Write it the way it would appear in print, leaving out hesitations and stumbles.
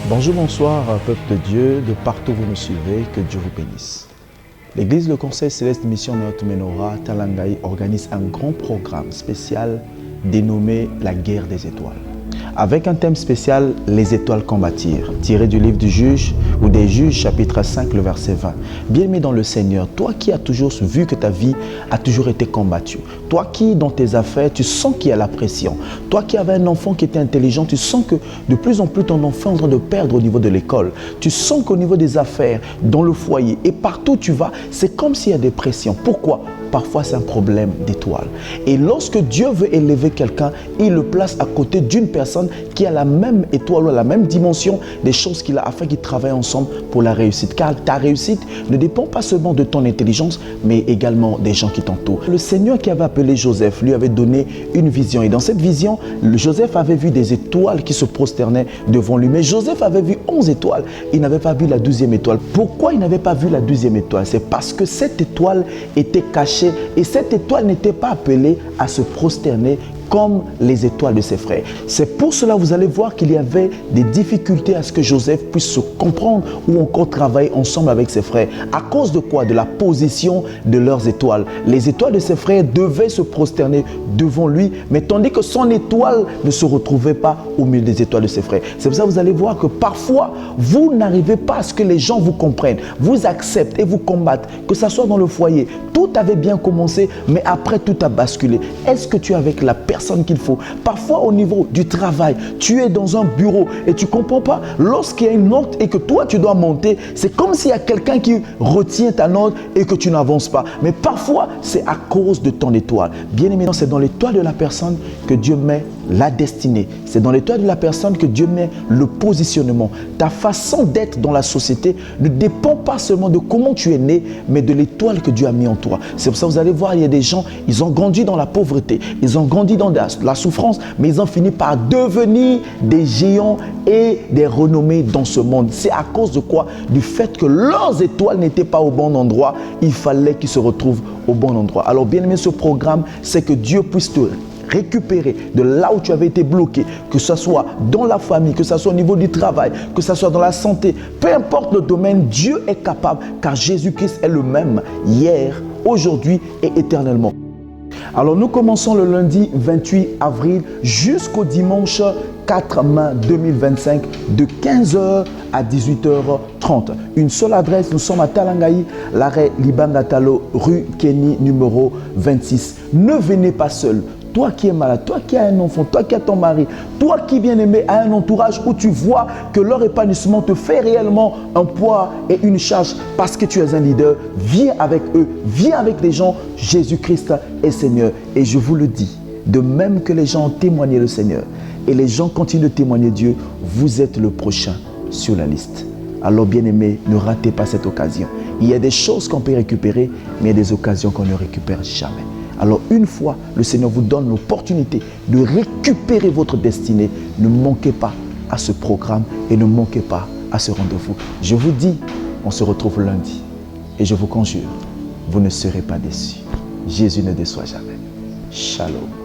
Bonjour, bonsoir, peuple de Dieu, de partout où vous nous suivez, que Dieu vous bénisse. L'Église Le Conseil Céleste Mission Notre Menorah Talangaï organise un grand programme spécial dénommé La Guerre des Étoiles. Avec un thème spécial, les étoiles combattirent, tiré du livre du Juge ou des Juges, chapitre 5, le verset 20. Bien-aimé dans le Seigneur, toi qui as toujours vu que ta vie a toujours été combattue, toi qui dans tes affaires, tu sens qu'il y a la pression, toi qui avais un enfant qui était intelligent, tu sens que de plus en plus ton enfant est en train de perdre au niveau de l'école, tu sens qu'au niveau des affaires, dans le foyer et partout où tu vas, c'est comme s'il y a des pressions. Pourquoi ? Parfois, c'est un problème d'étoile. Et lorsque Dieu veut élever quelqu'un, il le place à côté d'une personne qui a la même étoile ou la même dimension des choses qu'il a afin qu'ils travaillent ensemble pour la réussite. Car ta réussite ne dépend pas seulement de ton intelligence, mais également des gens qui t'entourent. Le Seigneur qui avait appelé Joseph lui avait donné une vision. Et dans cette vision, Joseph avait vu des étoiles qui se prosternaient devant lui. Mais Joseph avait vu 11 étoiles. Il n'avait pas vu la 12e étoile. Pourquoi il n'avait pas vu la 12e étoile? C'est parce que cette étoile était cachée. Et cette étoile n'était pas appelée à se prosterner comme les étoiles de ses frères. C'est pour cela que vous allez voir qu'il y avait des difficultés à ce que Joseph puisse se comprendre ou encore travailler ensemble avec ses frères. À cause de quoi? De la position de leurs étoiles. Les étoiles de ses frères devaient se prosterner devant lui, mais tandis que son étoile ne se retrouvait pas au milieu des étoiles de ses frères. C'est pour ça que vous allez voir que parfois, vous n'arrivez pas à ce que les gens vous comprennent, vous acceptent et vous combattent, que ce soit dans le foyer. Tout avait bien commencé, mais après tout a basculé. Est-ce que tu es avec la personne qu'il faut? Parfois au niveau du travail, tu es dans un bureau et tu ne comprends pas. Lorsqu'il y a une note et que toi tu dois monter, c'est comme s'il y a quelqu'un qui retient ta note et que tu n'avances pas. Mais parfois, c'est à cause de ton étoile. Bien évidemment, c'est dans l'étoile de la personne que Dieu met la destinée. C'est dans l'étoile de la personne que Dieu met le positionnement. Ta façon d'être dans la société ne dépend pas seulement de comment tu es né, mais de l'étoile que Dieu a mis en toi. C'est pour ça que vous allez voir, il y a des gens, ils ont grandi dans la pauvreté, ils ont grandi dans la souffrance, mais ils ont fini par devenir des géants et des renommés dans ce monde. C'est à cause de quoi? Du fait que leurs étoiles n'étaient pas au bon endroit. Il fallait qu'ils se retrouvent au bon endroit. Alors bien aimé, ce programme, c'est que Dieu puisse te récupérer de là où tu avais été bloqué, que ce soit dans la famille, que ce soit au niveau du travail, que ce soit dans la santé, peu importe le domaine, Dieu est capable, car Jésus-Christ est le même hier, aujourd'hui et éternellement. Alors nous commençons le lundi 28 avril jusqu'au dimanche 4 mai 2025 de 15h à 18h30. Une seule adresse, nous sommes à Talangaï, l'arrêt Libangatalo, rue Kenny numéro 26. Ne venez pas seul. Toi qui es malade, toi qui as un enfant, toi qui as ton mari, toi qui bien aimé à un entourage où tu vois que leur épanouissement te fait réellement un poids et une charge parce que tu es un leader, viens avec eux, viens avec les gens. Jésus-Christ est Seigneur. Et je vous le dis, de même que les gens ont témoigné le Seigneur et les gens continuent de témoigner Dieu, vous êtes le prochain sur la liste. Alors bien aimé, ne ratez pas cette occasion. Il y a des choses qu'on peut récupérer, mais il y a des occasions qu'on ne récupère jamais. Alors une fois, le Seigneur vous donne l'opportunité de récupérer votre destinée. Ne manquez pas à ce programme et ne manquez pas à ce rendez-vous. Je vous dis, on se retrouve lundi. Et je vous conjure, vous ne serez pas déçus. Jésus ne déçoit jamais. Shalom.